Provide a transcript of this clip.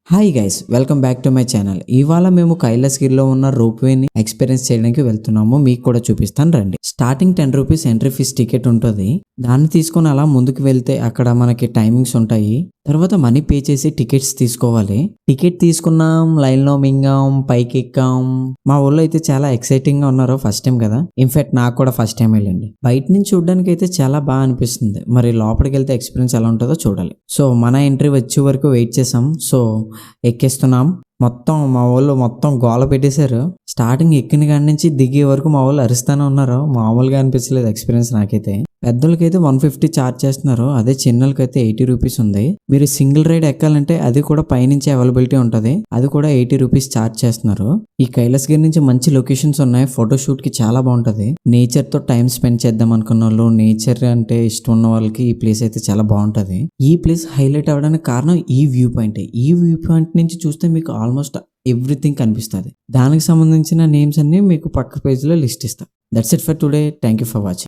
Hi guys, welcome back to my channel. ఇవాళ మేము కైలాసగిరిలో ఉన్న రోప్వేని ఎక్స్పీరియన్స్ చేయడానికి వెళ్తున్నాము. మీకు కూడా చూపిస్తాను రండి. Starting 10 rupees entry fees ticket ఉంటుంది. దాన్ని తీసుకొని అలా ముందుకు వెళ్తే అక్కడ మనకి టైమింగ్స్ ఉంటాయి. తర్వాత మనీ పే చేసి టికెట్స్ తీసుకోవాలి. టికెట్ తీసుకున్నాం, లైన్ లో మింగాం, పైకి ఎక్కాం. మా ఊళ్ళో అయితే చాలా ఎక్సైటింగ్ గా ఉన్నారు. ఫస్ట్ టైం కదా, ఇన్ఫాక్ట్ నాకు కూడా ఫస్ట్ టైం వెళ్ళండి. బయట నుంచి చూడడానికి అయితే చాలా బాగా అనిపిస్తుంది. మరి లోపలికి వెళ్తే ఎక్స్పీరియన్స్ ఎలా ఉంటుందో చూడాలి. సో మన ఎంట్రీ వచ్చే వరకు వెయిట్ చేసాం. సో ఎక్కేస్తున్నాం. మొత్తం మా వాళ్ళు మొత్తం గోల పెట్టేశారు. స్టార్టింగ్ ఎక్కిన కాడి నుంచి దిగే వరకు మా వాళ్ళు అరుస్తానే ఉన్నారు. మామూలుగా అనిపించలేదు ఎక్స్పీరియన్స్ నాకైతే. పెద్దలకైతే 150 ఛార్జ్ చేస్తున్నారు. అదే చిన్నలకైతే 80 రూపీస్ ఉంది. మీరు సింగిల్ రైడ్ ఎక్కాలంటే అది కూడా పైనుంచి అవైలబిలిటీ ఉంటుంది. అది కూడా 80 రూపీస్ ఛార్జ్ చేస్తున్నారు. ఈ కైలాసగిరి నుంచి మంచి లొకేషన్స్ ఉన్నాయి. ఫోటోషూట్ కి చాలా బాగుంటది. నేచర్ తో టైం స్పెండ్ చేద్దాం అనుకున్న వాళ్ళు, నేచర్ అంటే ఇష్టం ఉన్న వాళ్ళకి ఈ ప్లేస్ అయితే చాలా బాగుంటది. ఈ ప్లేస్ హైలైట్ అవ్వడానికి కారణం ఈ వ్యూ పాయింట్. ఈ వ్యూ పాయింట్ నుంచి చూస్తే మీకు ఆల్మోస్ట్ ఎవ్రీథింగ్ కనిపిస్తుంది. దానికి సంబంధించిన నేమ్స్ అన్ని మీకు పక్క పేజ్ లో లిస్ట్ ఇస్తా. That's it for today. Thank you for watching.